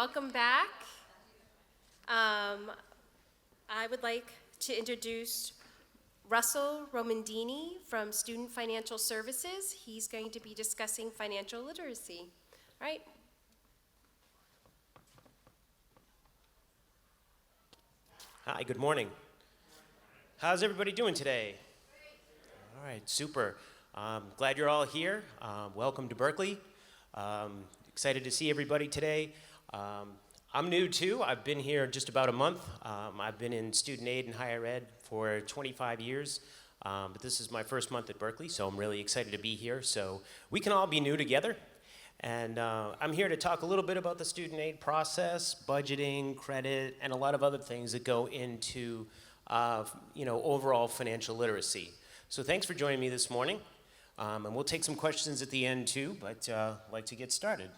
welcome back. I would like to introduce Russell Romandini from Student Financial Services. He's going to be discussing financial literacy. All right. Hi, good morning. How's everybody doing today? All right, super. Glad you're all here. Welcome to Berkeley. Excited to see everybody today. I'm new too. I've been here just about a month. I've been in student aid and higher ed for 25 years, but this is my first month at Berkeley, so I'm really excited to be here. So we can all be new together. And I'm here to talk a little bit about the student aid process, budgeting, credit, and a lot of other things that go into overall financial literacy. So thanks for joining me this morning. And we'll take some questions at the end too, but I'd like to get started.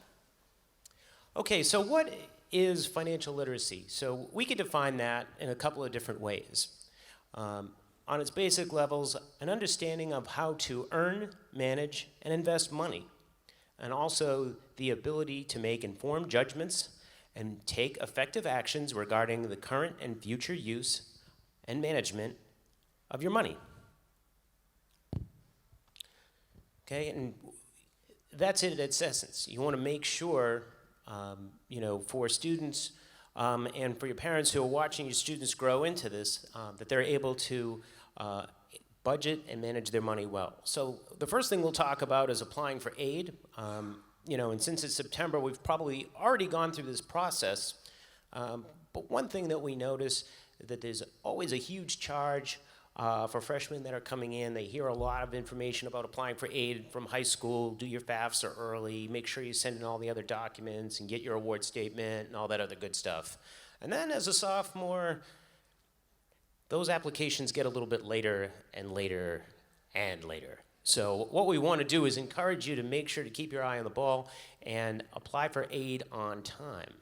Okay, so what is financial literacy? So we could define that in a couple of different ways. On its basic levels, an understanding of how to earn, manage, and invest money, and also the ability to make informed judgments and take effective actions regarding the current and future use and management of your money. Okay, and that's it at its essence. You want to make sure, for students and for your parents who are watching your students grow into this, that they're able to budget and manage their money well. So the first thing we'll talk about is applying for aid. And since it's September, we've probably already gone through this process. But one thing that we notice is that there's always a huge charge for freshmen that are coming in. They hear a lot of information about applying for aid from high school. Do your FAFSA early. Make sure you send in all the other documents and get your award statement and all that other good stuff. And then as a sophomore, those applications get a little bit later and later and later. So what we want to do is encourage you to make sure to keep your eye on the ball and apply for aid on time.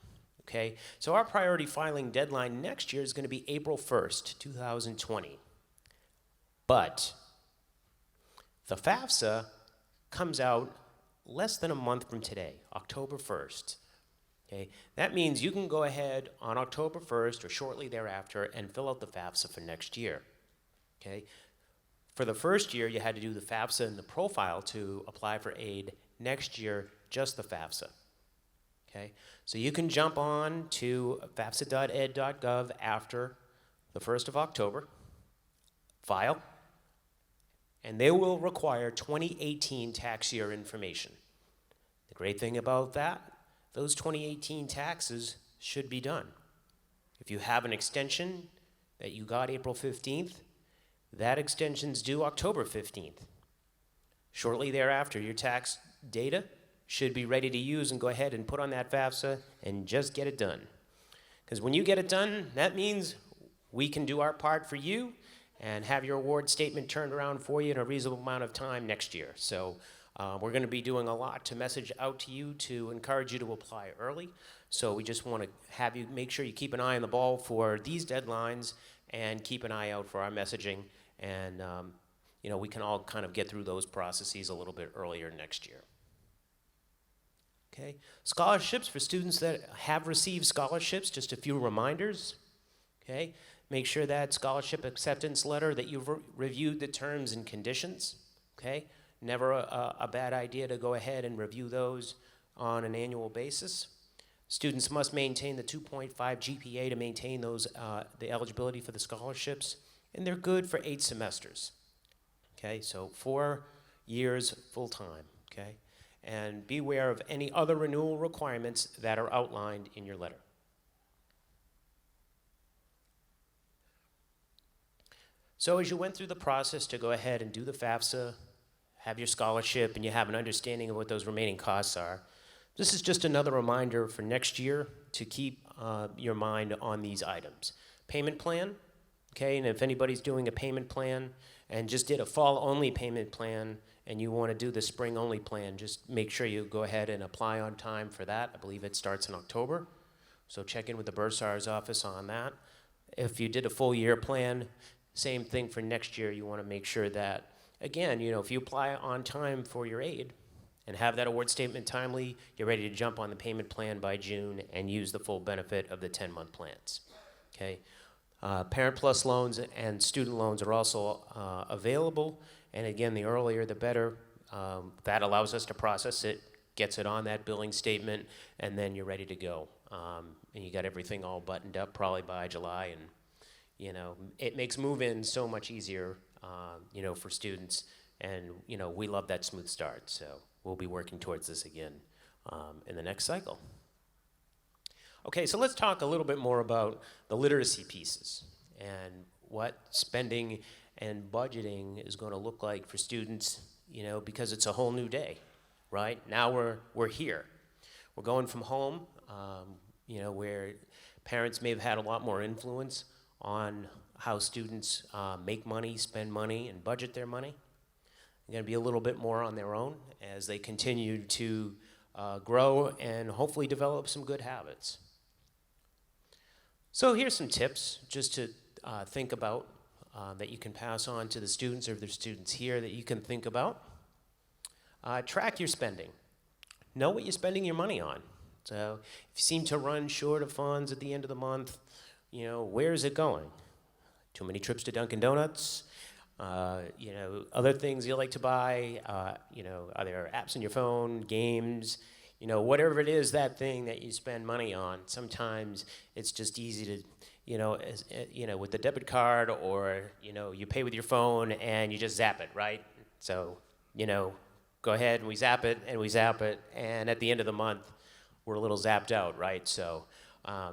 Okay? So our priority filing deadline next year is going to be April 1st, 2020. But the FAFSA comes out less than a month from today, October 1st. Okay? That means you can go ahead on October 1st or shortly thereafter and fill out the FAFSA for next year. Okay? For the first year, you had to do the FAFSA and the profile to apply for aid. Next year, just the FAFSA. Okay? So you can jump on to fafsa.ed.gov after the 1st of October, file, and they will require 2018 tax year information. The great thing about that, those 2018 taxes should be done. If you have an extension that you got April 15th, that extension's due October 15th. Shortly thereafter, your tax data should be ready to use and go ahead and put on that FAFSA and just get it done. Because when you get it done, that means we can do our part for you and have your award statement turned around for you in a reasonable amount of time next year. So we're going to be doing a lot to message out to you to encourage you to apply early. So we just want to have you make sure you keep an eye on the ball for these deadlines and keep an eye out for our messaging. And we can all kind of get through those processes a little bit earlier next year. Okay, scholarships for students that have received scholarships, just a few reminders. Okay, make sure that scholarship acceptance letter that you've reviewed the terms and conditions. Okay, never a bad idea to go ahead and review those on an annual basis. Students must maintain the 2.5 GPA to maintain those the eligibility for the scholarships, and they're good for 8 semesters. Okay, so 4 years full time. Okay, and beware of any other renewal requirements that are outlined in your letter. So as you went through the process to go ahead and do the FAFSA, have your scholarship, and you have an understanding of what those remaining costs are, this is just another reminder for next year to keep your mind on these items. Payment plan, okay, and if anybody's doing a payment plan and just did a fall-only payment plan and you want to do the spring-only plan, just make sure you go ahead and apply on time for that. I believe it starts in October, so check in with the bursar's office on that. If you did a full-year plan, same thing for next year. You want to make sure that, again, if you apply on time for your aid and have that award statement timely, you're ready to jump on the payment plan by June and use the full benefit of the 10-month plans. Okay? Parent Plus loans and student loans are also available, and again, the earlier the better. That allows us to process it, gets it on that billing statement, and then you're ready to go. And you got everything all buttoned up probably by July, and it makes move-in so much easier, for students, and we love that smooth start. So we'll be working towards this again in the next cycle. Okay, so let's talk a little bit more about the literacy pieces and what spending and budgeting is going to look like for students, because it's a whole new day, right? Now we're here. We're going from home, where parents may have had a lot more influence on how students make money, spend money, and budget their money. They're going to be a little bit more on their own as they continue to grow and hopefully develop some good habits. So here's some tips just to think about that you can pass on to the students, or if there's students here that you can think about. Track your spending. Know what you're spending your money on. So if you seem to run short of funds at the end of the month, where is it going? Too many trips to Dunkin' Donuts? Other things you like to buy? Are there apps on your phone, games? Whatever it is, that thing that you spend money on, sometimes it's just easy to, with the debit card, or, you pay with your phone and you just zap it, right? So, go ahead and we zap it, and at the end of the month, we're a little zapped out, right? So,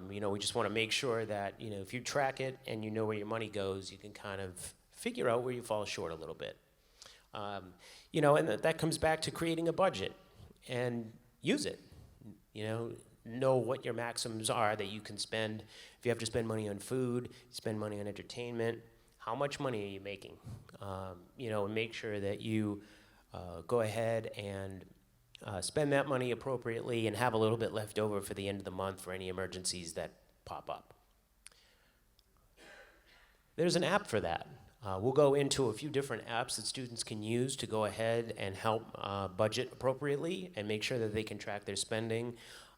we just want to make sure that, if you track it and you know where your money goes, you can kind of figure out where you fall short a little bit. And that comes back to creating a budget and use it. Know what your maximums are that you can spend. If you have to spend money on food, spend money on entertainment, how much money are you making? And make sure that you go ahead and spend that money appropriately and have a little bit left over for the end of the month for any emergencies that pop up. There's an app for that. We'll go into a few different apps that students can use to go ahead and help budget appropriately and make sure that they can track their spending.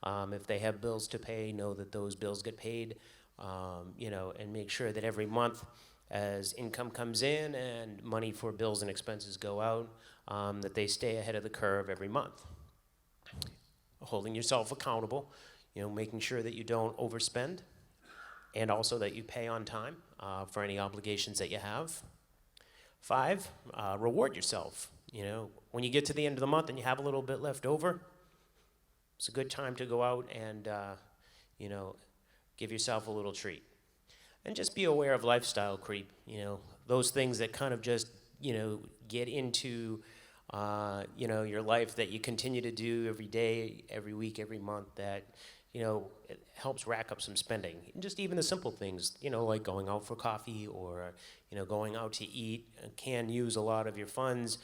If they have bills to pay, know that those bills get paid, and make sure that every month as income comes in and money for bills and expenses go out, that they stay ahead of the curve every month. Holding yourself accountable, making sure that you don't overspend, and also that you pay on time for any obligations that you have. 5, reward yourself. When you get to the end of the month and you have a little bit left over, it's a good time to go out and, give yourself a little treat. And just be aware of lifestyle creep, those things that kind of just, get into, your life that you continue to do every day, every week, every month that, it helps rack up some spending. And just even the simple things, like going out for coffee or, going out to eat, can use a lot of your funds.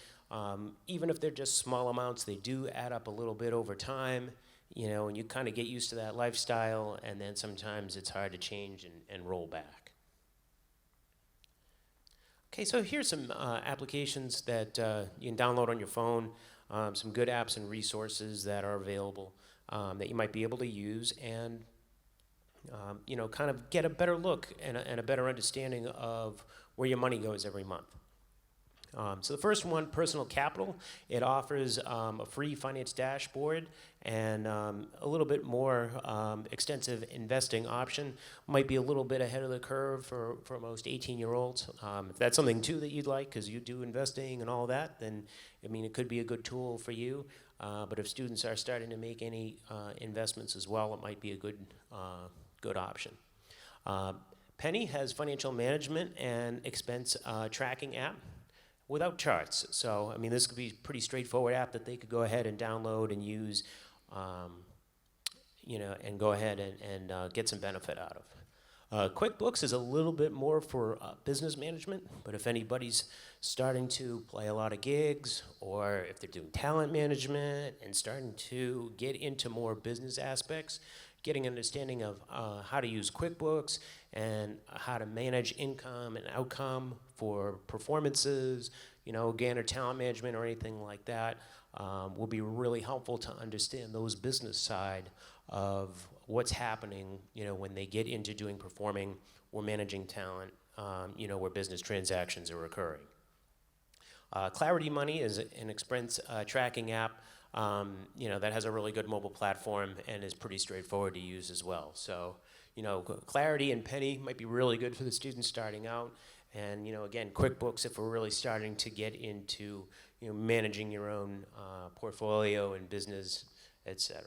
Even if they're just small amounts, they do add up a little bit over time, and you kind of get used to that lifestyle, and then sometimes it's hard to change and roll back. Okay, so here's some applications that you can download on your phone, some good apps and resources that are available that you might be able to use and, kind of get a better look and a better understanding of where your money goes every month. So the first one, Personal Capital, it offers a free finance dashboard and a little bit more extensive investing option. Might be a little bit ahead of the curve for most 18-year-olds. If that's something too that you'd like, because you do investing and all that, then it could be a good tool for you. But if students are starting to make any investments as well, it might be a good option. Penny has financial management and expense tracking app without charts. So, this could be a pretty straightforward app that they could go ahead and download and use, and go ahead and get some benefit out of. QuickBooks is a little bit more for business management, but if anybody's starting to play a lot of gigs, or if they're doing talent management and starting to get into more business aspects, getting an understanding of how to use QuickBooks and how to manage income and outcome for performances, again, or talent management or anything like that, will be really helpful to understand those business side of what's happening, when they get into doing performing or managing talent, where business transactions are occurring. Clarity Money is an expense tracking app, that has a really good mobile platform and is pretty straightforward to use as well. So, Clarity and Penny might be really good for the students starting out. And, again, QuickBooks if we're really starting to get into, managing your own portfolio and business, etc.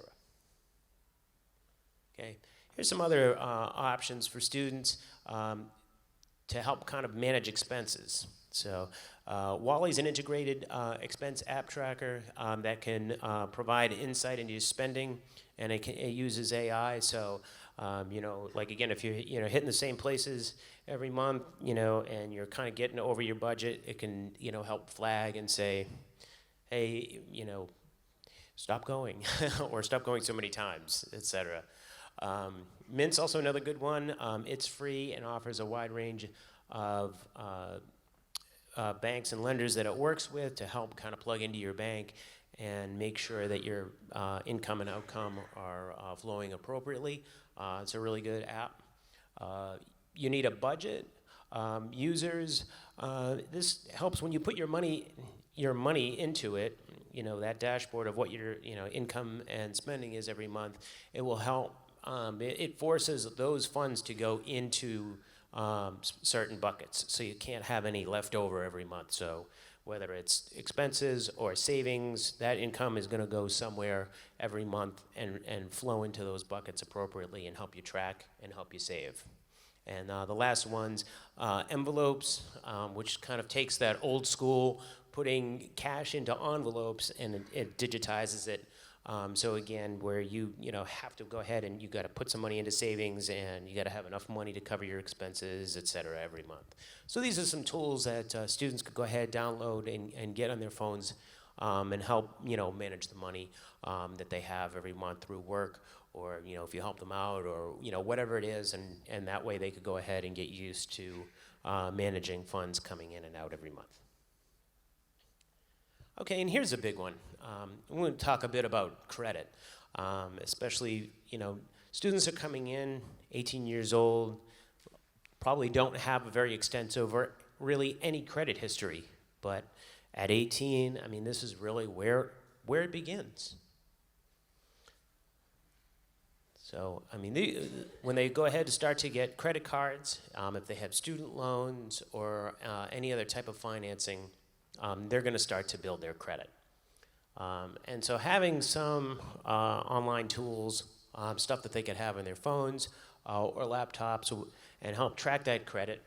Okay, here's some other options for students to help kind of manage expenses. So Wally's an integrated expense app tracker that can provide insight into your spending, and it uses AI. So, like again, if you're hitting the same places every month, and you're kind of getting over your budget, it can help flag and say, hey, stop going, or stop going so many times, etc. Mint's also another good one. It's free and offers a wide range of banks and lenders that it works with to help kind of plug into your bank and make sure that your income and outcome are flowing appropriately. It's a really good app. You need a budget. Users, this helps when you put your money into it, that dashboard of what your income and spending is every month. It will help. It forces those funds to go into certain buckets, so you can't have any left over every month. So whether it's expenses or savings, that income is going to go somewhere every month and flow into those buckets appropriately and help you track and help you save. And the last one's envelopes, which kind of takes that old school putting cash into envelopes and it digitizes it. So again, where you have to go ahead and you got to put some money into savings and you got to have enough money to cover your expenses, et cetera, every month. So these are some tools that students could go ahead, download, and get on their phones and help manage the money that they have every month through work, or if you help them out, or whatever it is, and that way they could go ahead and get used to managing funds coming in and out every month. Okay, and here's a big one. I'm going to talk a bit about credit, especially, students are coming in, 18 years old, probably don't have a very extensive or really any credit history, but at 18, this is really where it begins. So, when they go ahead to start to get credit cards, if they have student loans or any other type of financing, they're going to start to build their credit. And so having some online tools, stuff that they could have on their phones or laptops and help track that credit,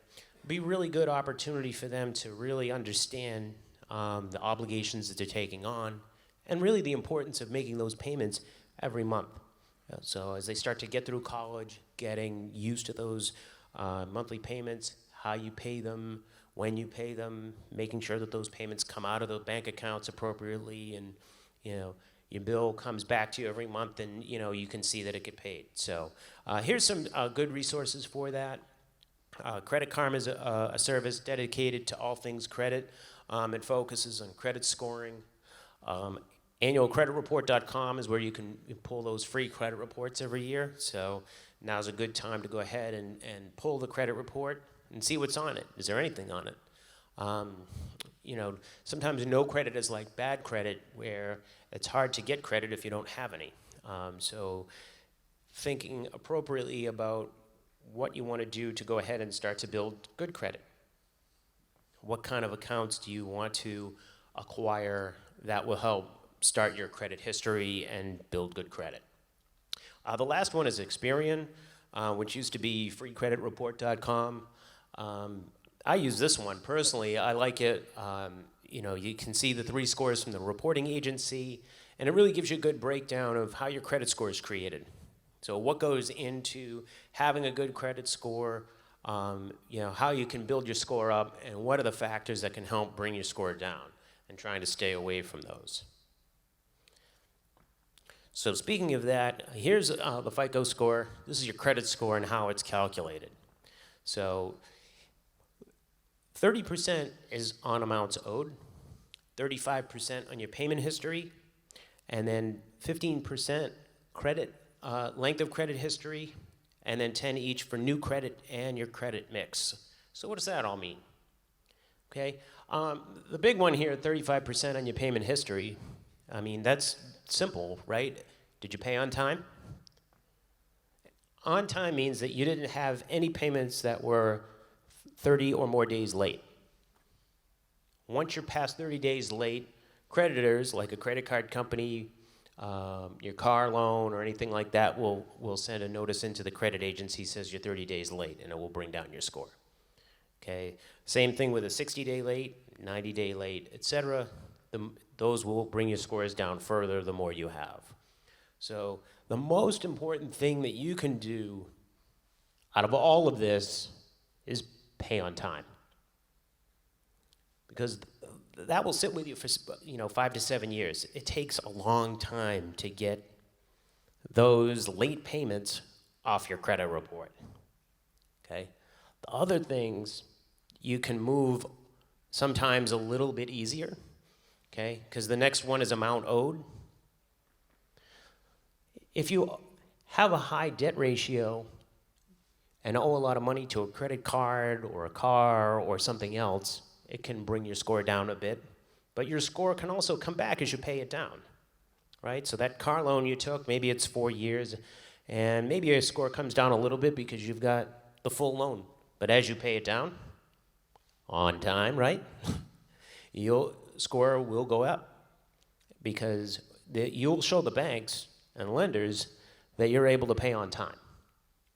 be a really good opportunity for them to really understand the obligations that they're taking on and really the importance of making those payments every month. So as they start to get through college, getting used to those monthly payments, how you pay them, when you pay them, making sure that those payments come out of the bank accounts appropriately, and your bill comes back to you every month, and you can see that it get paid. So here's some good resources for that. Credit Karma is a service dedicated to all things credit. It focuses on credit scoring. Annualcreditreport.com is where you can pull those free credit reports every year. So now's a good time to go ahead and pull the credit report and see what's on it. Is there anything on it? Sometimes no credit is like bad credit, where it's hard to get credit if you don't have any. So thinking appropriately about what you want to do to go ahead and start to build good credit. What kind of accounts do you want to acquire that will help start your credit history and build good credit? The last one is Experian, which used to be freecreditreport.com. I use this one personally. I like it. You can see the 3 scores from the reporting agency, and it really gives you a good breakdown of how your credit score is created. So what goes into having a good credit score, how you can build your score up, and what are the factors that can help bring your score down, and trying to stay away from those. So speaking of that, here's the FICO score. This is your credit score and how it's calculated. So 30% is on amounts owed. 35% on your payment history, and then 15% credit, length of credit history, and then 10 each for new credit and your credit mix. So what does that all mean? Okay, the big one here, 35% on your payment history, I mean, that's simple, right? Did you pay on time? On time means that you didn't have any payments that were 30 or more days late. Once you're past 30 days late, creditors, like a credit card company, your car loan or anything like that, will send a notice into the credit agency, says you're 30 days late, and it will bring down your score. Okay, same thing with a 60-day late, 90-day late, etc. Those will bring your scores down further the more you have. So the most important thing that you can do out of all of this is pay on time, because that will sit with you for 5 to 7 years. It takes a long time to get those late payments off your credit report. Okay, the other things you can move sometimes a little bit easier. Okay, because the next one is amount owed. If you have a high debt ratio and owe a lot of money to a credit card or a car or something else, it can bring your score down a bit. But your score can also come back as you pay it down, right? So that car loan you took, maybe it's 4 years, and maybe your score comes down a little bit because you've got the full loan. But as you pay it down, on time, right? Your score will go up because you'll show the banks and lenders that you're able to pay on time.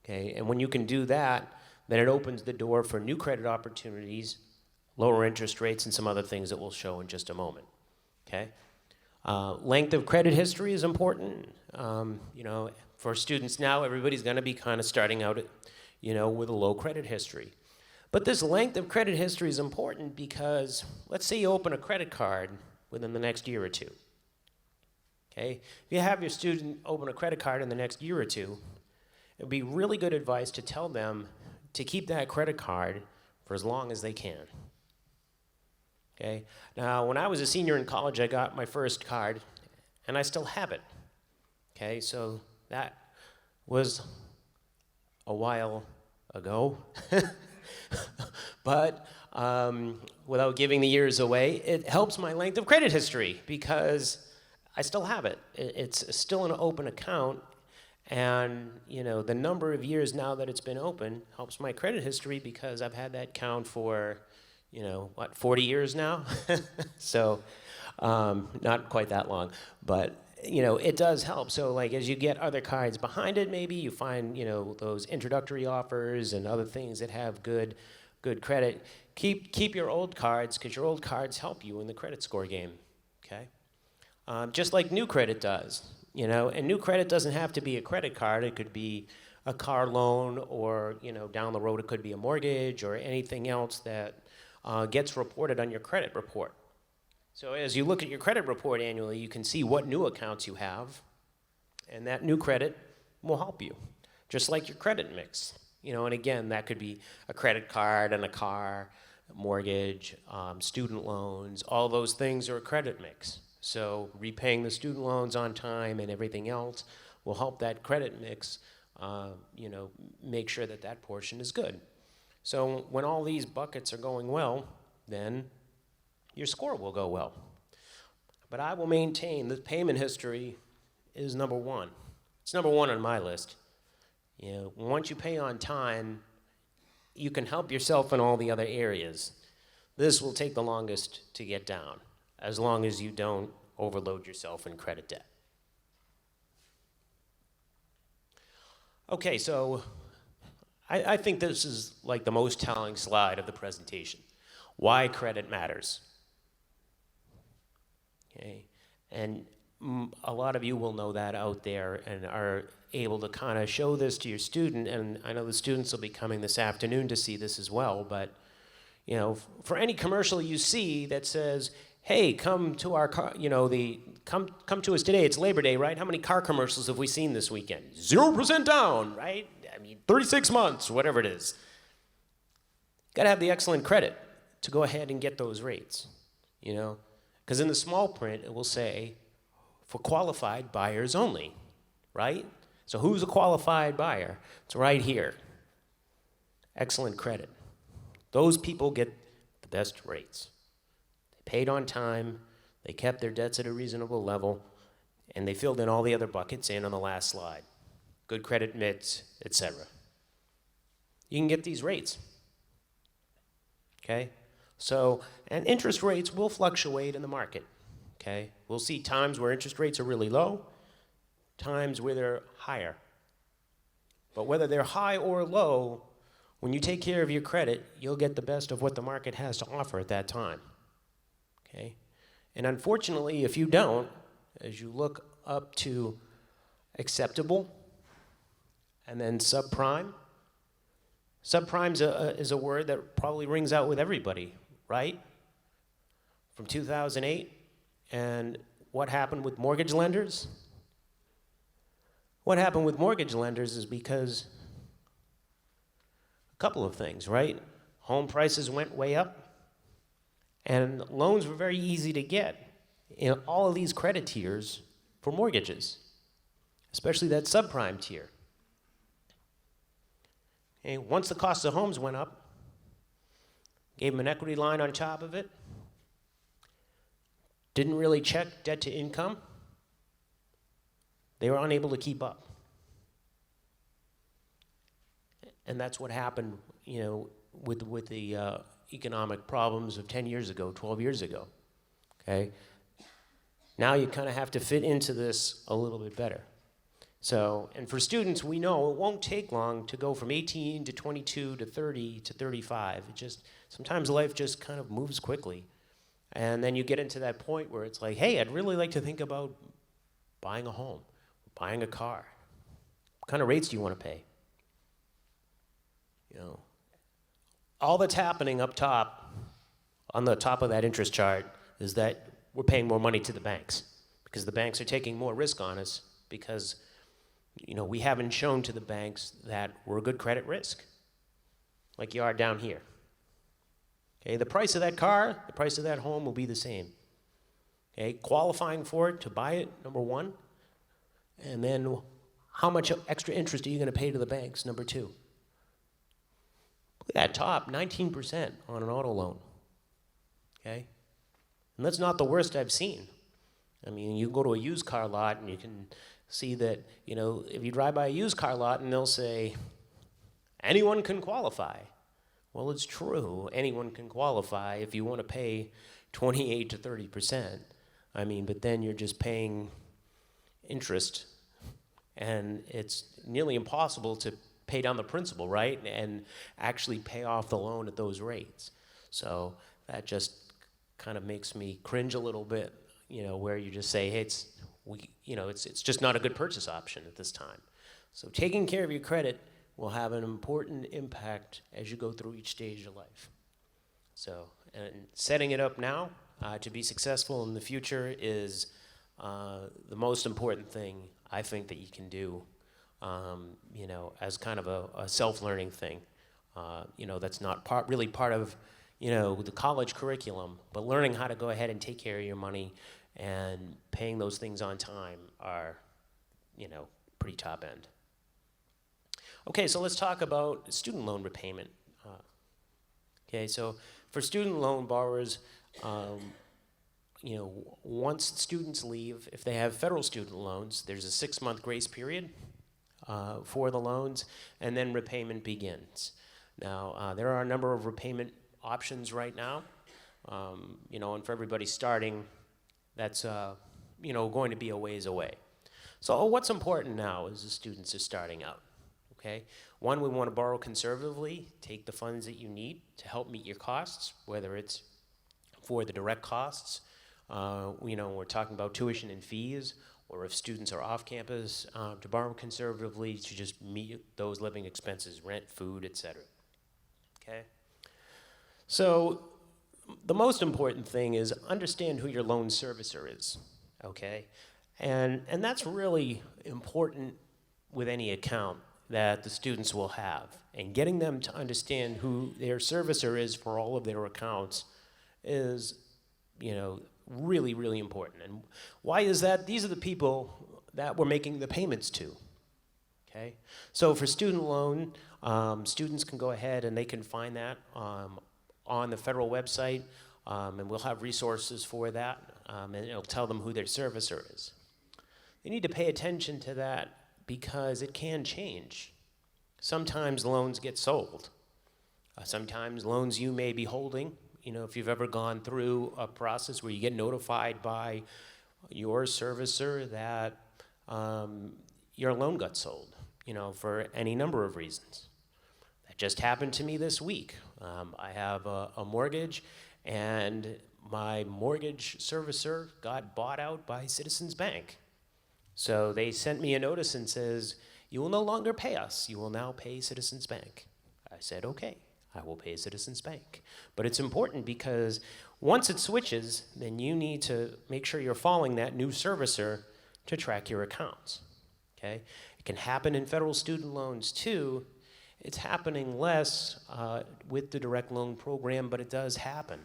Okay, and when you can do that, then it opens the door for new credit opportunities, lower interest rates, and some other things that we'll show in just a moment. Okay, length of credit history is important. For students now, everybody's going to be kind of starting out, with a low credit history. But this length of credit history is important because let's say you open a credit card within the next year or two. Okay, if you have your student open a credit card in the next year or two, it would be really good advice to tell them to keep that credit card for as long as they can. Okay, now when I was a senior in college, I got my first card, and I still have it. Okay, so that was a while ago. But without giving the years away, it helps my length of credit history because I still have it. It's still an open account, and the number of years now that it's been open helps my credit history because I've had that account for 40 years now. So not quite that long, but it does help. So like as you get other cards behind it, maybe you find those introductory offers and other things that have good credit. Keep your old cards because your old cards help you in the credit score game. Okay, just like new credit does. And new credit doesn't have to be a credit card. It could be a car loan, or down the road it could be a mortgage or anything else that gets reported on your credit report. So as you look at your credit report annually, you can see what new accounts you have, and that new credit will help you, just like your credit mix. And again, that could be a credit card and a car, a mortgage, student loans. All those things are a credit mix. So repaying the student loans on time and everything else will help that credit mix, make sure that portion is good. So when all these buckets are going well, then your score will go well. But I will maintain that payment history is number one. It's number one on my list. Once you pay on time, you can help yourself in all the other areas. This will take the longest to get down, as long as you don't overload yourself in credit debt. Okay, so I think this is like the most telling slide of the presentation. Why credit matters. Okay, and a lot of you will know that out there and are able to kind of show this to your student, and I know the students will be coming this afternoon to see this as well, but for any commercial you see that says, hey, come to our car, come to us today, it's Labor Day, right? How many car commercials have we seen this weekend? 0% down, right? 36 months, whatever it is. Got to have the excellent credit to go ahead and get those rates, Because in the small print, it will say, for qualified buyers only, right? So who's a qualified buyer? It's right here. Excellent credit. Those people get the best rates. They paid on time, they kept their debts at a reasonable level, and they filled in all the other buckets in on the last slide. Good credit mix, etc. You can get these rates. Okay? So, and interest rates will fluctuate in the market. Okay? We'll see times where interest rates are really low, times where they're higher. But whether they're high or low, when you take care of your credit, you'll get the best of what the market has to offer at that time. Okay? And unfortunately, if you don't, as you look up to acceptable and then subprime, subprime is a word that probably rings out with everybody, right? From 2008, and what happened with mortgage lenders? What happened with mortgage lenders is because a couple of things, right? Home prices went way up, and loans were very easy to get in all of these credit tiers for mortgages, especially that subprime tier. Okay, once the cost of homes went up, gave them an equity line on top of it, didn't really check debt to income, they were unable to keep up. And that's what happened, you know, with the economic problems of 10 years ago, 12 years ago, okay? Now you kind of have to fit into this a little bit better. So, and for students, we know it won't take long to go from 18 to 22 to 30 to 35. It just, sometimes life just kind of moves quickly. And then you get into that point where it's like, hey, I'd really like to think about buying a home, buying a car. What kind of rates do you want to pay? You know, all that's happening up top, on the top of that interest chart, is that we're paying more money to the banks because the banks are taking more risk on us because, you know, we haven't shown to the banks that we're a good credit risk, like you are down here. Okay, the price of that car, the price of that home will be the same. Okay, qualifying for it to buy it, number one, and then how much extra interest are you going to pay to the banks, number two. Look at that top, 19% on an auto loan. Okay, and that's not the worst I've seen. I mean, you go to a used car lot and you can see that, you know, if you drive by a used car lot and they'll say, anyone can qualify. Well, it's true. Anyone can qualify if you want to pay 28 to 30%. I mean, but then you're just paying interest, and it's nearly impossible to pay down the principal, right? And actually pay off the loan at those rates. So that just kind of makes me cringe a little bit, you know, where you just say, hey, it's just not a good purchase option at this time. So taking care of your credit will have an important impact as you go through each stage of life. So, and setting it up now to be successful in the future is the most important thing I think that you can do, you know, as kind of a self-learning thing. You know, that's not really part of, you know, the college curriculum, but learning how to go ahead and take care of your money and paying those things on time are, you know, pretty top end. Okay, so let's talk about student loan repayment. Okay, so for student loan borrowers, you know, once students leave, if they have federal student loans, there's a 6-month grace period for the loans, and then repayment begins. Now, there are a number of repayment options right now, you know, and for everybody starting, that's, you know, going to be a ways away. So what's important now as the students are starting out? Okay, one, we want to borrow conservatively, take the funds that you need to help meet your costs, whether it's for the direct costs, you know, we're talking about tuition and fees, or if students are off campus, to borrow conservatively to just meet those living expenses, rent, food, etc. Okay, so the most important thing is understand who your loan servicer is, okay, and that's really important with any account that the students will have, and getting them to understand who their servicer is for all of their accounts is, you know, Really, really important. And why is that? These are the people that we're making the payments to. Okay? So for student loan, students can go ahead and they can find that on the federal website, and we'll have resources for that, and it'll tell them who their servicer is. They need to pay attention to that because it can change. Sometimes loans get sold. Sometimes loans you may be holding, you know, if you've ever gone through a process where you get notified by your servicer that your loan got sold, you know, for any number of reasons. That just happened to me this week. I have a mortgage, and my mortgage servicer got bought out by Citizens Bank. So they sent me a notice and says, "You will no longer pay us. You will now pay Citizens Bank." I said, "Okay, I will pay Citizens Bank." But it's important because once it switches, then you need to make sure you're following that new servicer to track your accounts. Okay? It can happen in federal student loans too. It's happening less with the direct loan program, but it does happen.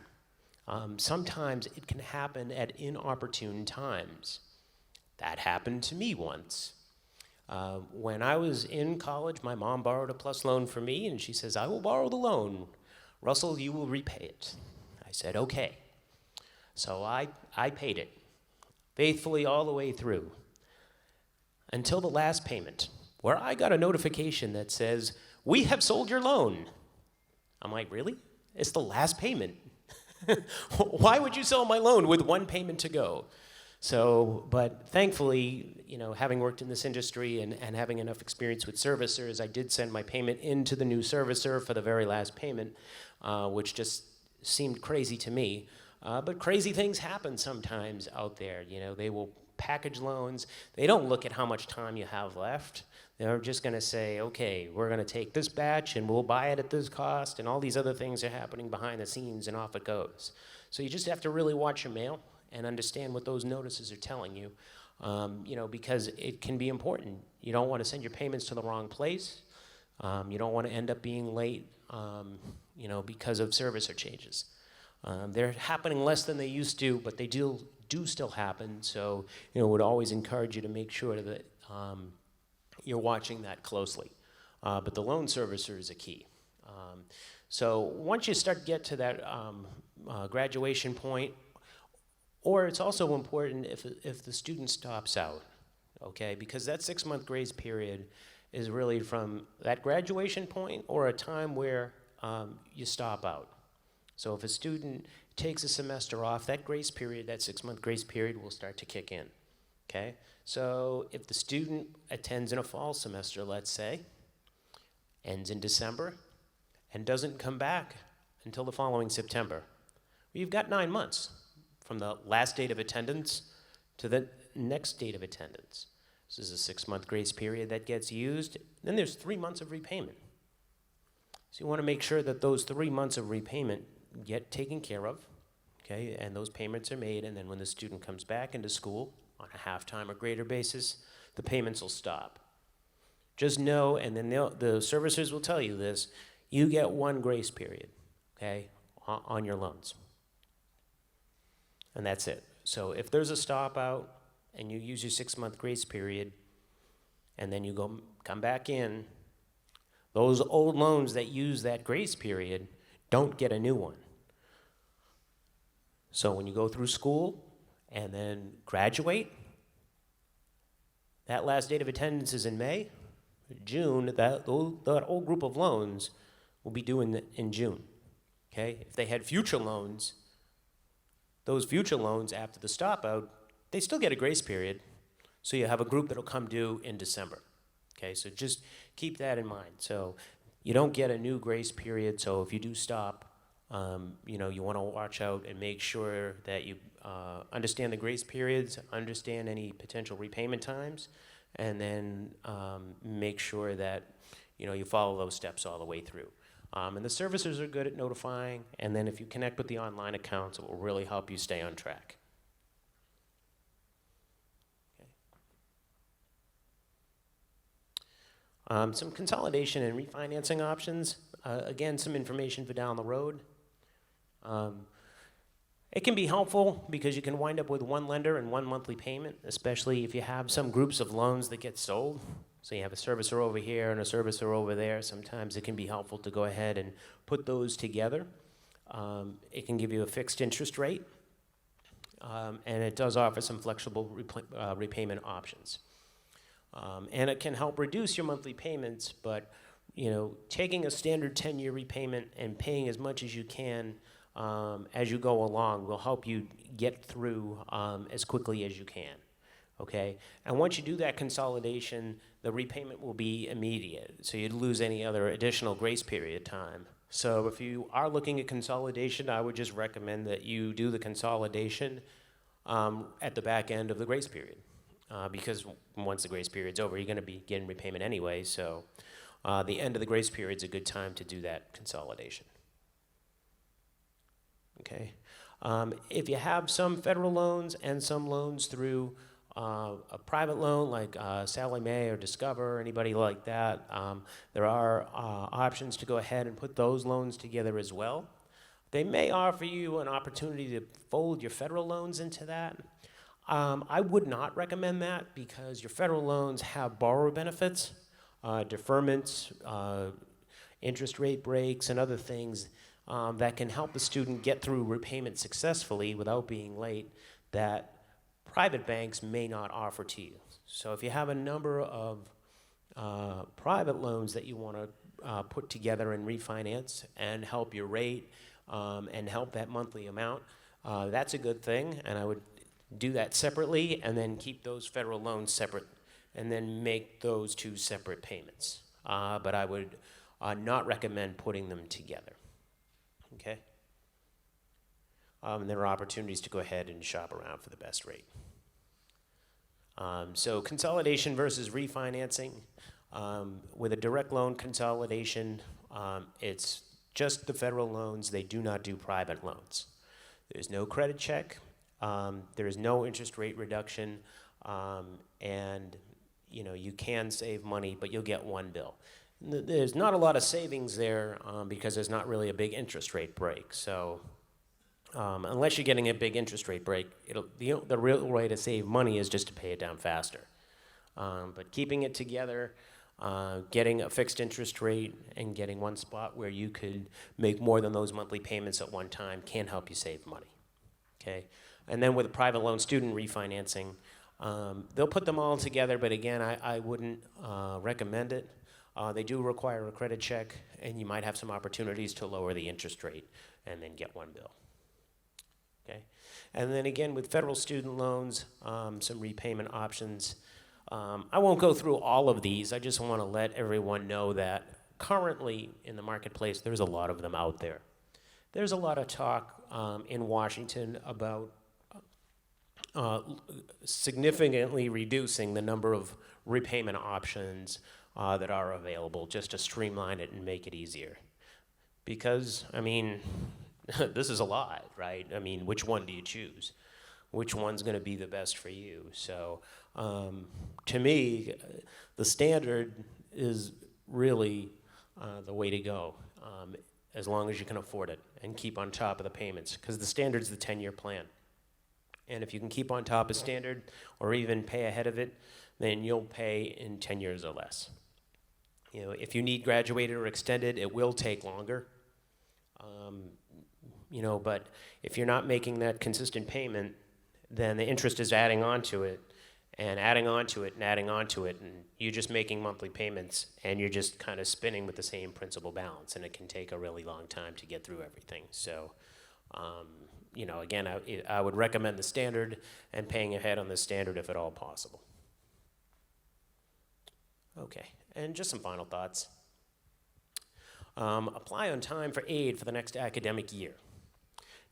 Sometimes it can happen at inopportune times. That happened to me once. When I was in college, my mom borrowed a PLUS loan for me, and she says, "I will borrow the loan. Russell, you will repay it." I said, "Okay." So I paid it faithfully all the way through until the last payment, where I got a notification that says, "We have sold your loan." I'm like, "Really? It's the last payment. Why would you sell my loan with one payment to go?" So, but thankfully, you know, having worked in this industry and having enough experience with servicers, I did send my payment into the new servicer for the very last payment, which just seemed crazy to me. But crazy things happen sometimes out there. You know, they will package loans. They don't look at how much time you have left. They're just going to say, "Okay, we're going to take this batch and we'll buy it at this cost," and all these other things are happening behind the scenes, and off it goes. So you just have to really watch your mail and understand what those notices are telling you, you know, because it can be important. You don't want to send your payments to the wrong place. You don't want to end up being late, you know, because of servicer changes. They're happening less than they used to, but they do still happen. So, you know, would always encourage you to make sure that you're watching that closely. But the loan servicer is a key. So once you start to get to that graduation point, or it's also important if the student stops out, okay? Because that 6-month grace period is really from that graduation point or a time where you stop out. So if a student takes a semester off, that grace period, that 6-month grace period will start to kick in, okay? So if the student attends in a fall semester, let's say, ends in December, and doesn't come back until the following September, you've got 9 months from the last date of attendance to the next date of attendance. This is a 6-month grace period that gets used. Then there's 3 months of repayment. So you want to make sure that those 3 months of repayment get taken care of, okay, and those payments are made, and then when the student comes back into school on a half-time or greater basis, the payments will stop. Just know, and then the servicers will tell you this, you get 1 grace period, okay, on your loans. And that's it. So if there's a stop out and you use your 6-month grace period and then you come back in, those old loans that use that grace period don't get a new one. So when you go through school and then graduate, that last date of attendance is in May. June, that old group of loans will be due in June. Okay? If they had future loans, those future loans after the stop out, they still get a grace period. So you have a group that'll come due in December. Okay, so just keep that in mind. So you don't get a new grace period. So if you do stop, you know, you want to watch out and make sure that you understand the grace periods, understand any potential repayment times, and then make sure that, you know, you follow those steps all the way through. And the servicers are good at notifying, and then if you connect with the online accounts, it will really help you stay on track. Okay. Some consolidation and refinancing options. Again, some information for down the road. It can be helpful because you can wind up with one lender and one monthly payment, especially if you have some groups of loans that get sold. So you have a servicer over here and a servicer over there. Sometimes it can be helpful to go ahead and put those together. It can give you a fixed interest rate, and it does offer some flexible repayment options. And it can help reduce your monthly payments, but taking a standard 10-year repayment and paying as much as you can as you go along will help you get through as quickly as you can, okay? And once you do that consolidation, the repayment will be immediate, so you'd lose any other additional grace period time. So if you are looking at consolidation, I would just recommend that you do the consolidation at the back end of the grace period, because once the grace period's over, you're going to be getting repayment anyway, so the end of the grace period is a good time to do that consolidation. Okay. If you have some federal loans and some loans through a private loan like Sallie Mae or Discover or anybody like that, there are options to go ahead and put those loans together as well. They may offer you an opportunity to fold your federal loans into that. I would not recommend that because your federal loans have borrower benefits, deferments, interest rate breaks, and other things that can help the student get through repayment successfully without being late that private banks may not offer to you. So if you have a number of private loans that you want to put together and refinance and help your rate and help that monthly amount, that's a good thing, and I would do that separately and then keep those federal loans separate and then make those two separate payments. But I would not recommend putting them together. Okay? And there are opportunities to go ahead and shop around for the best rate. So consolidation versus refinancing. With a direct loan consolidation, it's just the federal loans. They do not do private loans. There's no credit check. There is no interest rate reduction. And you can save money, but you'll get one bill. There's not a lot of savings there because there's not really a big interest rate break. So unless you're getting a big interest rate break, the real way to save money is just to pay it down faster. But keeping it together, getting a fixed interest rate and getting one spot where you could make more than those monthly payments at one time can help you save money. Okay? And then with a private loan student refinancing, they'll put them all together, but again, I wouldn't recommend it. They do require a credit check, and you might have some opportunities to lower the interest rate and then get one bill. Okay? And then again, with federal student loans, some repayment options. I won't go through all of these. I just want to let everyone know that currently in the marketplace, there's a lot of them out there. There's a lot of talk in Washington about significantly reducing the number of repayment options that are available just to streamline it and make it easier. Because, this is a lot, right? Which one do you choose? Which one's going to be the best for you? So, to me, the standard is really the way to go, as long as you can afford it and keep on top of the payments, because the standard's the 10-year plan. And if you can keep on top of standard or even pay ahead of it, then you'll pay in 10 years or less. If you need graduated or extended, it will take longer. But if you're not making that consistent payment, then the interest is adding on to it, and adding on to it, and adding on to it, and you're just making monthly payments, and you're just kind of spinning with the same principal balance, and it can take a really long time to get through everything. So, again, I would recommend the standard and paying ahead on the standard if at all possible. Okay, and just some final thoughts. Apply on time for aid for the next academic year.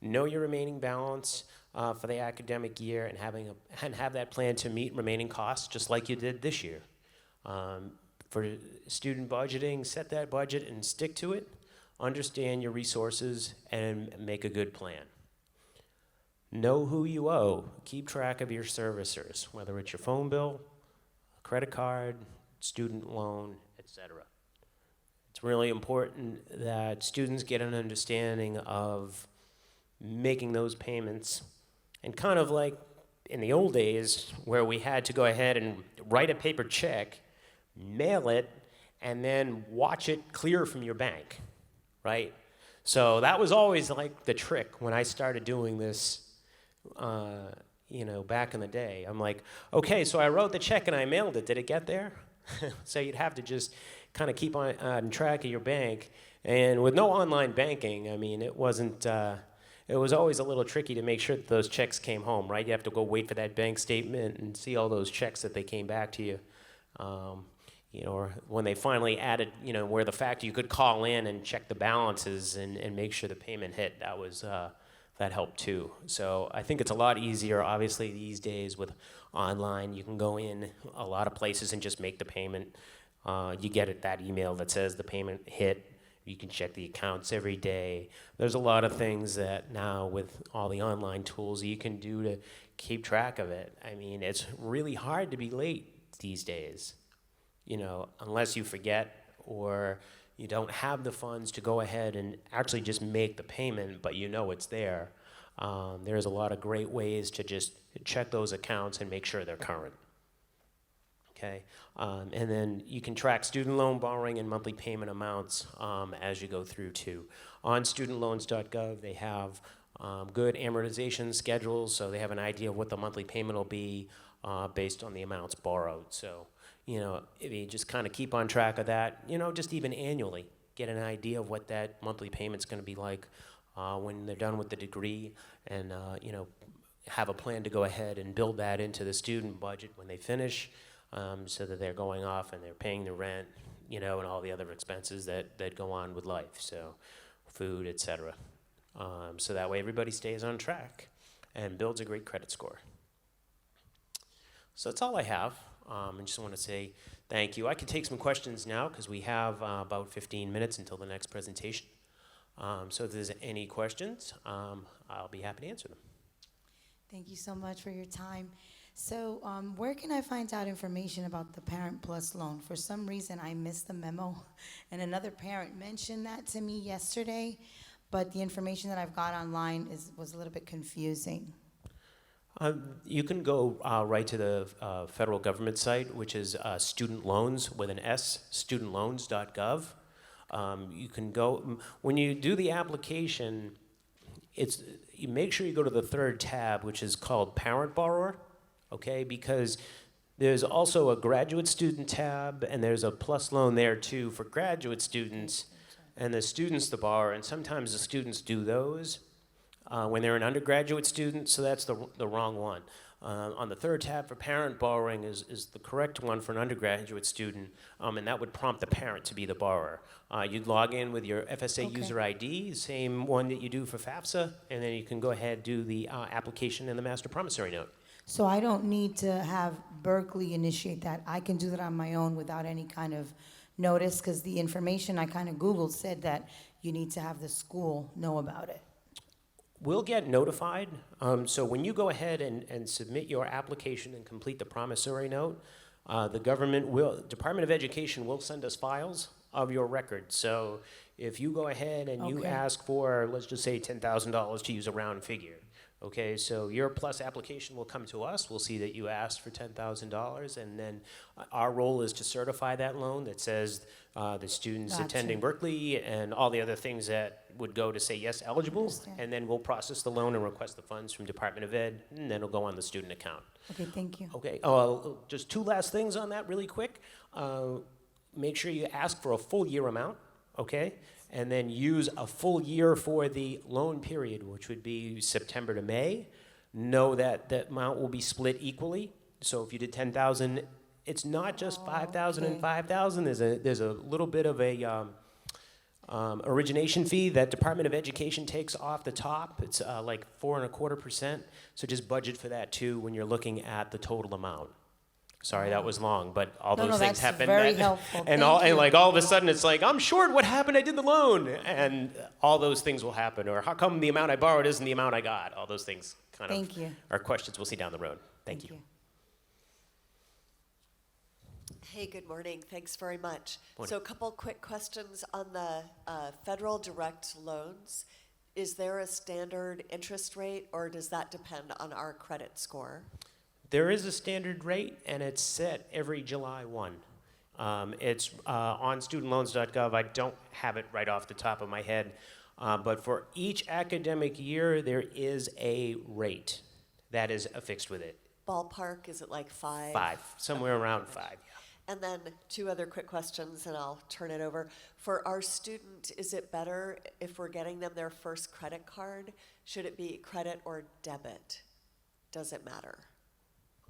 Know your remaining balance for the academic year and have that plan to meet remaining costs just like you did this year. For student budgeting, set that budget and stick to it. Understand your resources and make a good plan. Know who you owe. Keep track of your servicers, whether it's your phone bill, credit card, student loan, etc. It's really important that students get an understanding of making those payments. And kind of like in the old days where we had to go ahead and write a paper check, mail it, and then watch it clear from your bank, right? So that was always like the trick when I started doing this, back in the day. I'm like, okay, so I wrote the check and I mailed it. Did it get there? So you'd have to just kind of keep on track of your bank. And with no online banking, I mean, it wasn't, it was always a little tricky to make sure that those checks came home, right? You have to go wait for that bank statement and see all those checks that they came back to you. Or when they finally added, where the fact you could call in and check the balances and make sure the payment hit, that helped too. So I think it's a lot easier, obviously, these days with online. You can go in a lot of places and just make the payment. You get that email that says the payment hit. You can check the accounts every day. There's a lot of things that now with all the online tools you can do to keep track of it. I mean, it's really hard to be late these days, unless you forget or you don't have the funds to go ahead and actually just make the payment, but it's there. There's a lot of great ways to just check those accounts and make sure they're current. Okay, and then you can track student loan borrowing and monthly payment amounts as you go through too. On studentloans.gov, they have good amortization schedules, so they have an idea of what the monthly payment will be based on the amounts borrowed. So, if you just kind of keep on track of that, just even annually, get an idea of what that monthly payment's going to be like when they're done with the degree, and have a plan to go ahead and build that into the student budget when they finish. So that they're going off and they're paying the rent, and all the other expenses that go on with life, so food, etc. So that way everybody stays on track and builds a great credit score. So that's all I have. I just want to say thank you. I can take some questions now because we have about 15 minutes until the next presentation. So if there's any questions, I'll be happy to answer them. Thank you so much for your time. So where can I find out information about the Parent Plus loan? For some reason, I missed the memo, and another parent mentioned that to me yesterday, but the information that I've got online was a little bit confusing. You can go right to the federal government site, which is student loans with an S, studentloans.gov. You can go, when you do the application, you make sure you go to the third tab, which is called Parent Borrower. Okay, because there's also a graduate student tab, and there's a plus loan there too for graduate students, and the students the borrower, and sometimes the students do those when they're an undergraduate student, so that's the wrong one. On the third tab for parent borrowing is the correct one for an undergraduate student, and that would prompt the parent to be the borrower. You'd log in with your FSA user ID, same one that you do for FAFSA, and then you can go ahead and do the application and the master promissory note. So I don't need to have Berkeley initiate that. I can do that on my own without any kind of notice, because the information I kind of Googled said that you need to have the school know about it. We'll get notified. So when you go ahead and submit your application and complete the promissory note, the Department of Education will send us files of your record. So if you go ahead and you ask for, let's just say $10,000 to use a round figure, okay, so your plus application will come to us. We'll see that you asked for $10,000, and then our role is to certify that loan that says the student's attending Berkeley and all the other things that would go to say yes, eligible, and then we'll process the loan and request the funds from Department of Ed, and then it'll go on the student account. Okay, thank you. Okay, just two last things on that really quick. Make sure you ask for a full year amount, okay? And then use a full year for the loan period, which would be September to May. Know that that amount will be split equally. So if you did 10,000, it's not just 5,000 and 5,000. There's a little bit of a origination fee that Department of Education takes off the top. It's like 4.25%. So just budget for that too when you're looking at the total amount. Sorry, that was long, but all those things happen. Very helpful. And all of a sudden it's like, I'm short, what happened? I did the loan. And all those things will happen. Or how come the amount I borrowed isn't the amount I got? All those things are questions we'll see down the road. Thank you. Hey, good morning. Thanks very much. Morning. So a couple quick questions on the federal direct loans. Is there a standard interest rate, or does that depend on our credit score? There is a standard rate, and it's set every July 1. It's on studentloans.gov. I don't have it right off the top of my head, but for each academic year, there is a rate that is affixed with it. Ballpark, is it like 5? 5, somewhere around 5. Yeah. And then 2 other quick questions, and I'll turn it over. For our student, is it better if we're getting them their first credit card? Should it be credit or debit? Does it matter?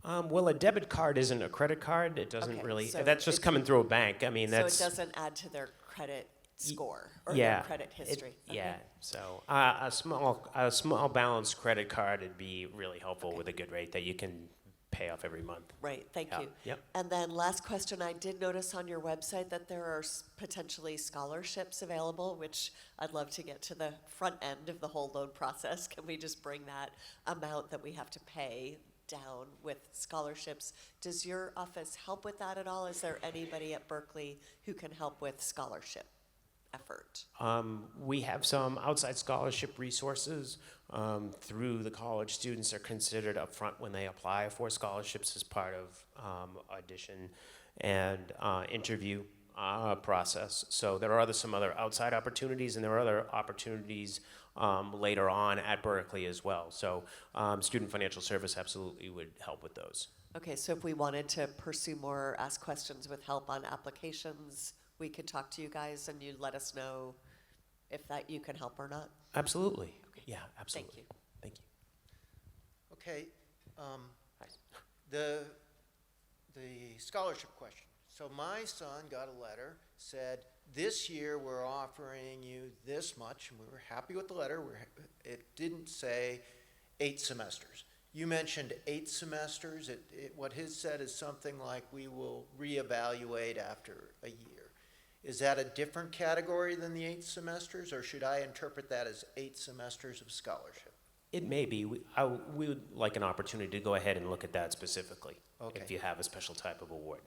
Well, a debit card isn't a credit card. It doesn't Okay, really. so That's just it- coming through a bank. I mean, that's. So it doesn't add to their credit score or Yeah, their credit history? Okay. Yeah. So a small balance credit card would be really helpful Okay. with a good rate that you can pay off every month. Right, thank Yeah, you. yep. And then last question, I did notice on your website that there are potentially scholarships available, which I'd love to get to the front end of the whole loan process. Can we just bring that amount that we have to pay down with scholarships? Does your office help with that at all? Is there anybody at Berkeley who can help with scholarship effort? We have some outside scholarship resources through the college. Students are considered upfront when they apply for scholarships as part of audition and interview process. So there are some other outside opportunities, and there are other opportunities later on at Berkeley as well. So Student Financial Service absolutely would help with those. Okay, so if we wanted to pursue more, ask questions with help on applications, we could talk to you guys and you'd let us know if that you can help or not? Absolutely. Okay. Yeah, absolutely. you. Thank you. Okay, the scholarship question. So my son got a letter, said, this year we're offering you this much, and we were happy with the letter. It didn't say 8 semesters. You mentioned 8 semesters. What his said is something like, we will reevaluate after a year. Is that a different category than the 8 semesters, or should I interpret that as 8 semesters of scholarship? It may be. We would like an opportunity to go ahead and look at that specifically, Okay. if you have a special type of award.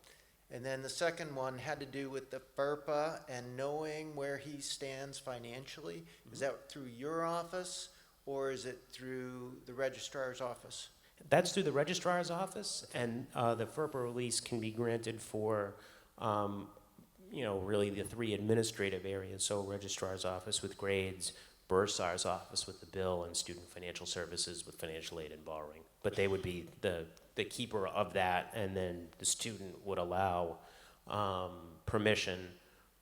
And then the second one had to do with the FERPA and knowing where he stands financially. Is that through your office, or is it through the registrar's office? That's through the registrar's office, and the FERPA release can be granted for, really the 3 administrative areas. So registrar's office with grades, bursar's office with the bill, and student financial services with financial aid and borrowing. But they would be the keeper of that, and then the student would allow permission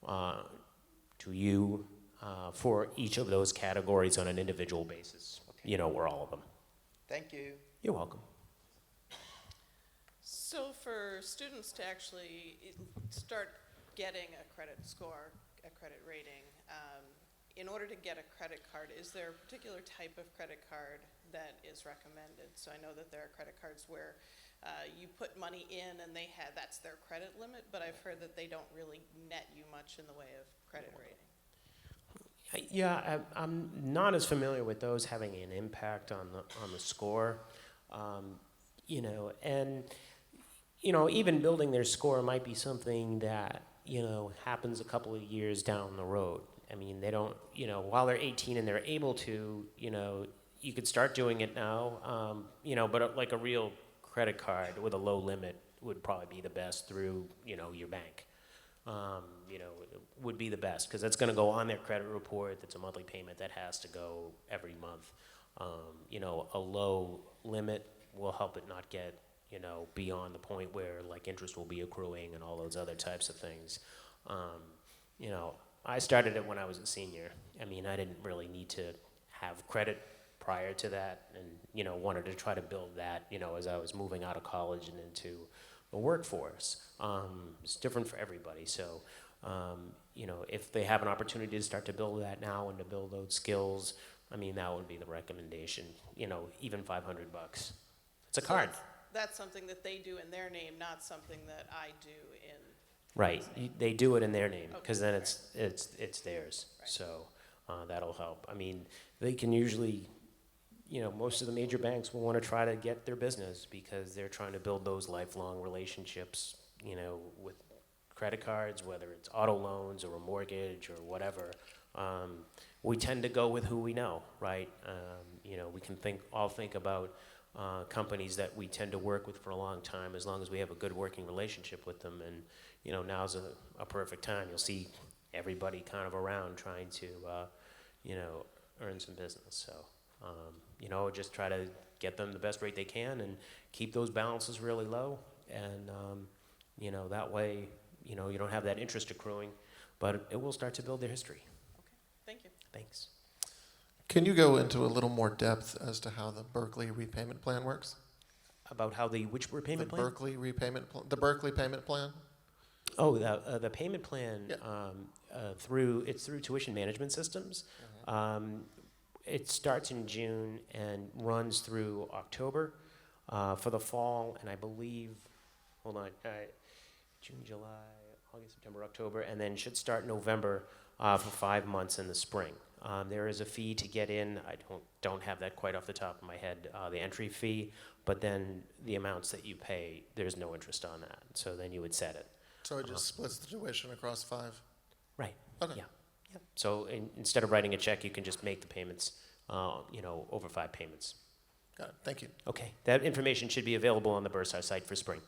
to you for each of those categories on an individual basis, or all of them. Thank you. You're welcome. So for students to actually start getting a credit score, a credit rating, in order to get a credit card, is there a particular type of credit card that is recommended? So I know that there are credit cards where you put money in and that's their credit limit, but I've heard that they don't really net you much in the way of credit rating. Yeah, I'm not as familiar with those having an impact on the score, and even building their score might be something that happens a couple of years down the road. I mean, they don't, while they're 18 and they're able to, you could start doing it now, but like a real credit card with a low limit would probably be the best through, your bank. Would be the best, because that's going to go on their credit report. That's a monthly payment that has to go every month. A low limit will help it not get, beyond the point where like interest will be accruing and all those other types of things. I started it when I was a senior. I mean, I didn't really need to have credit prior to that, and wanted to try to build that, as I was moving out of college and into the workforce. It's different for everybody. So, if they have an opportunity to start to build that now and to build those skills, I mean, that would be the recommendation. Even $500. It's a So card. That's something that they do in their name, not something that I do in. Right, they do it in their name, because then Okay, it's theirs, Right. so that'll help. I mean, they can usually, most of the major banks will want to try to get their business because they're trying to build those lifelong relationships, with credit cards, whether it's auto loans or a mortgage or whatever, we tend to go with who we know, right? We can all think about companies that we tend to work with for a long time, as long as we have a good working relationship with them. And now's a perfect time. You'll see everybody kind of around trying to earn some business. So just try to get them the best rate they can and keep those balances really low. And that way you don't have that interest accruing, but it will start to build their history. Thank you. Thanks. Can you go into a little more depth as to how the Berkeley repayment plan works? About how which repayment The plan? Berkeley repayment the Berkeley payment plan? Oh, the payment plan, Yeah. through Tuition Management Systems. It starts in June and runs through October for the fall, and I believe, June, July, August, September, October, and then should start November for 5 months in the spring. There is a fee to get in. I don't have that quite off the top of my head, the entry fee, but then the amounts that you pay, there's no interest on that. So then you would set it. So it just splits the tuition across 5? Right. Okay. Yeah. Yep. So instead of writing a check, you can just make the payments, over 5 payments. Got it. Thank you. Okay. That information should be available on the Bursar site for spring.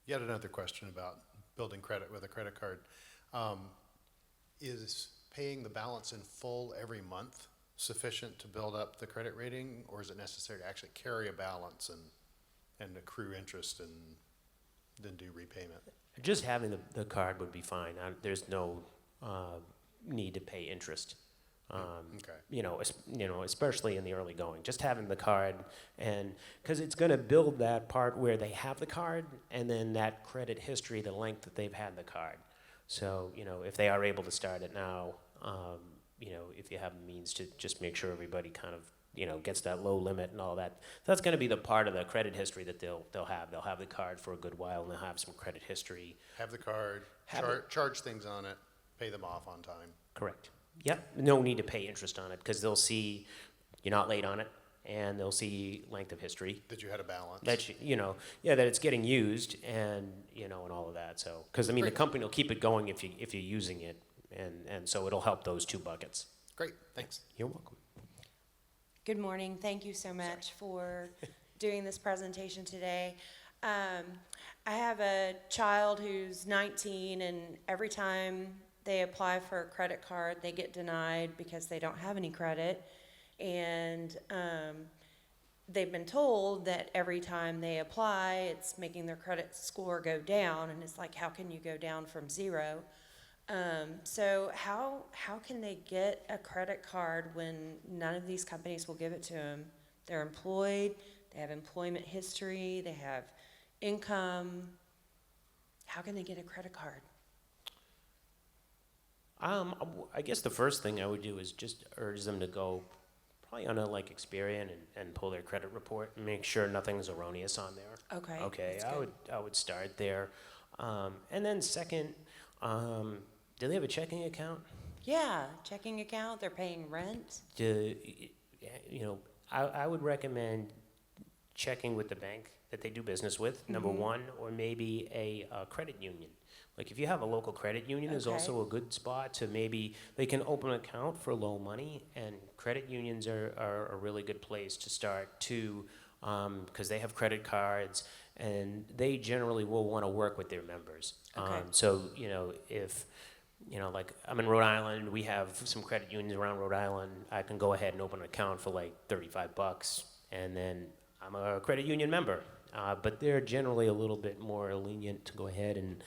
Yet another question about building credit with a credit card. Is paying the balance in full every month sufficient to build up the credit rating, or is it necessary to actually carry a balance and accrue interest and then do repayment? Just having the card would be fine. There's no need to pay interest. Okay. Especially in the early going. Just having the card, and because it's going to build that part where they have the card, and then that credit history, the length that they've had the card. So if they are able to start it now, if you have the means to just make sure everybody kind of gets that low limit and all that. That's going to be the part of the credit history that they'll have. They'll have the card for a good while, and they'll have some credit history. Have the card, Have it. charge things on it, pay them off on time. Correct. Yep. No need to pay interest on it because they'll see you're not late on it, and they'll see length of history. That you had a balance. That that it's getting used, and and all of that. So because the Great. company will keep it going if you're using it, and so it'll help those 2 buckets. Great, thanks. You're welcome. Good morning. Thank you so much for doing this presentation today. I have a child who's 19, and every time they apply for a credit card, they get denied because they don't have any credit. And they've been told that every time they apply, it's making their credit score go down. And it's like, how can you go down from 0? So how can they get a credit card when none of these companies will give it to them? They're employed, they have employment history, they have income. How can they get a credit card? I guess the first thing I would do is just urge them to go probably on Experian and pull their credit report and make sure nothing's erroneous on there. Okay. Okay, that's good. I would start there. And then second, do they have a checking account? Yeah, checking account, they're paying rent. I would recommend checking with the bank that they do business with, number one, or maybe a credit union. Like if you have a local credit union is Okay. also a good spot to maybe, they can open an account for low money, and credit unions are a really good place to start too, because they have credit cards, and they generally will want to work with their members. Okay. So, if, like I'm in Rhode Island, we have some credit unions around Rhode Island, I can go ahead and open an account for like $35, and then I'm a credit union member. But they're generally a little bit more lenient to go ahead and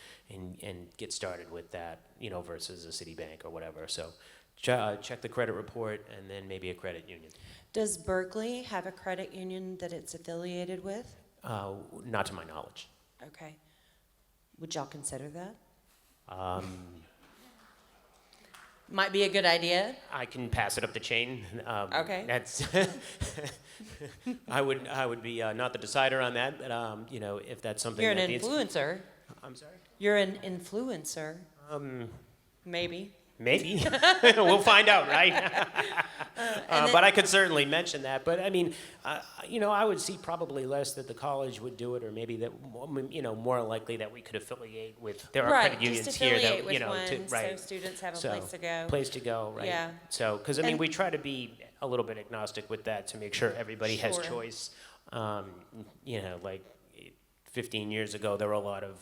get started with that, versus a Citibank or whatever. So check the credit report and then maybe a credit union. Does Berkeley have a credit union that it's affiliated with? Not to my knowledge. Okay. Would y'all consider that? Might be a good idea. I can pass it up the chain. Okay. That's I would be not the decider on that, but if that's something You're an that needs. influencer. I'm sorry. You're an influencer. Maybe. Maybe. We'll find out, right? But I could certainly mention that. But I mean, I would see probably less that the college would do it, or maybe that, more likely that we could affiliate with. There are Right, credit unions just here affiliate that, with one, right. so students have a So, place to go. Place to go, right? Yeah. So, because I mean, And- we try to be a little bit agnostic with that to make sure everybody has Sure. choice. Like 15 years ago, there were a lot of,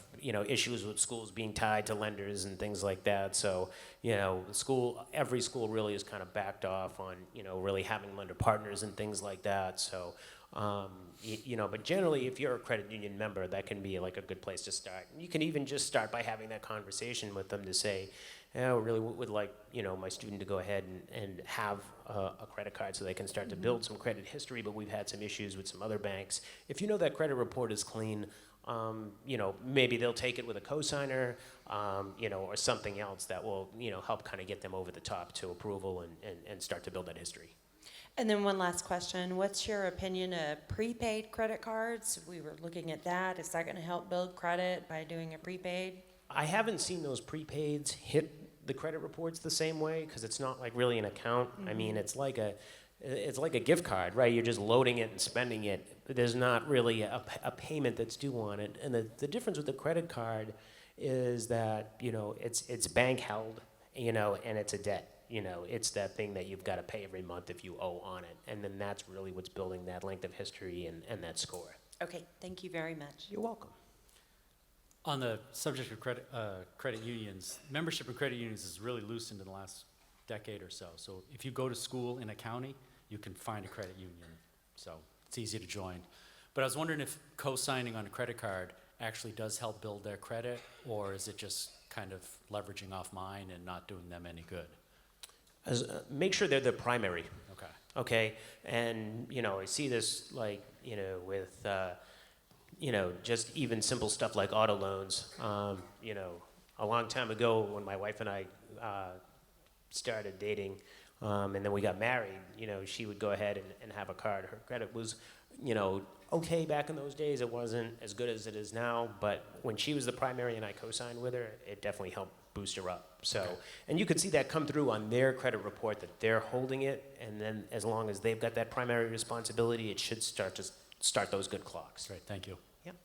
issues with schools being tied to lenders and things like that. So, every school really is kind of backed off on, really having lender partners and things like that. So, but generally, if you're a credit union member, that can be like a good place to start. You can even just start by having that conversation with them to say, I really would like, my student to go ahead and have a credit card so they can start to build some credit history, but we've had some issues with some other banks. If you know that credit report is clean, maybe they'll take it with a cosigner, or something else that will, help kind of get them over the top to approval and start to build that history. And then one last question. What's your opinion of prepaid credit cards? We were looking at that. Is that going to help build credit by doing a prepaid? I haven't seen those prepaids hit the credit reports the same way because it's not like really an account. I mean, it's like a gift card, right? You're just loading it and spending it. But there's not really a payment that's due on it. And the difference with the credit card is that, it's bank held, and it's a debt. It's that thing that you've got to pay every month if you owe on it. And then that's really what's building that length of history and that score. Okay, thank you very much. You're welcome. On the subject of credit unions, membership in credit unions is really loosened in the last decade or so. So if you go to school in a county, you can find a credit union. So it's easy to join. But I was wondering if co-signing on a credit card actually does help build their credit, or is it just kind of leveraging off mine and not doing them any good? Make sure they're the primary. Okay. Okay, and I see this like with just even simple stuff like auto loans. A long time ago when my wife and I started dating, and then we got married, she would go ahead and have a card. Her credit was, okay back in those days. It wasn't as good as it is now, but when she was the primary and I co-signed with her, it definitely helped boost her up. So, and you could see that come through on their credit report that they're holding it, and then as long as they've got that primary responsibility, it should start those good clocks. Great, thank you. Yep.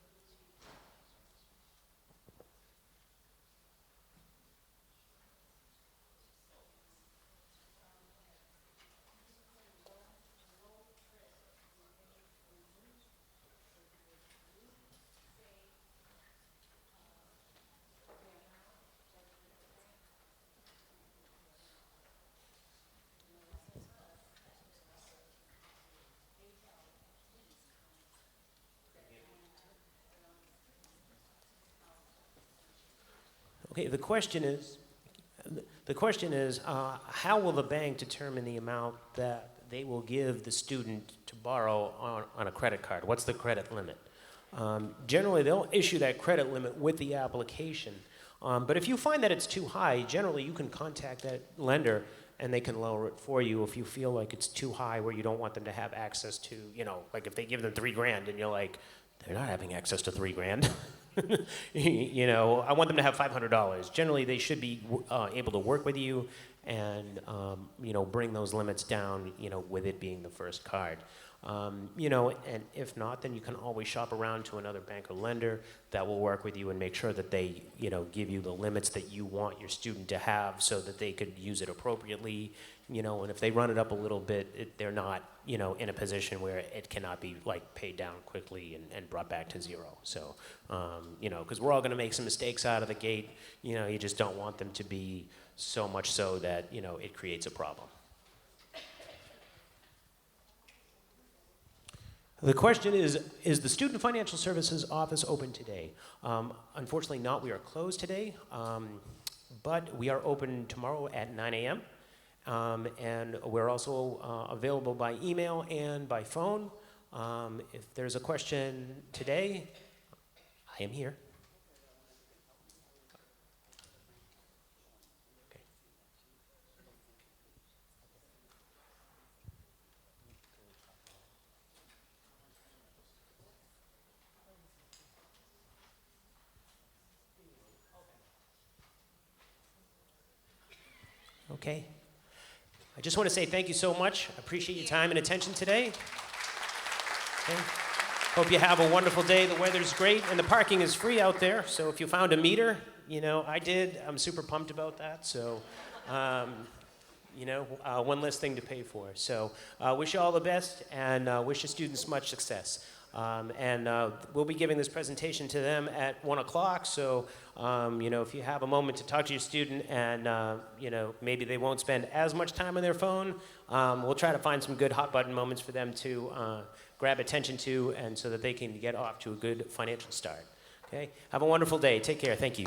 Okay, the question is, how will the bank determine the amount that they will give the student to borrow on a credit card? What's the credit limit? Generally, they'll issue that credit limit with the application. But if you find that it's too high, generally you can contact that lender and they can lower it for you if you feel like it's too high where you don't want them to have access to, like if they give them $3,000 and you're like, they're not having access to $3,000. I want them to have $500. Generally, they should be able to work with you and, bring those limits down, with it being the first card. And if not, then you can always shop around to another bank or lender that will work with you and make sure that they, give you the limits that you want your student to have so that they could use it appropriately, and if they run it up a little bit, they're not, in a position where it cannot be like paid down quickly and brought back to zero. So, because we're all going to make some mistakes out of the gate, you just don't want them to be so much so that, it creates a problem. The question is the Student Financial Services office open today? Unfortunately not, we are closed today, but we are open tomorrow at 9 a.m. And we're also available by email and by phone. If there's a question today, I am here. Okay. I just want to say thank you so much. I appreciate your time and attention today. Okay. Hope you have a wonderful day. The weather's great, and the parking is free out there. So if you found a meter, you know, I did. I'm super pumped about that. So, one less thing to pay for. So wish you all the best, and wish your students much success. We'll be giving this presentation to them at 1 o'clock. So, if you have a moment to talk to your student and, maybe they won't spend as much time on their phone, we'll try to find some good hot button moments for them to grab attention to, and so that they can get off to a good financial start. Okay? Have a wonderful day. Take care. Thank you.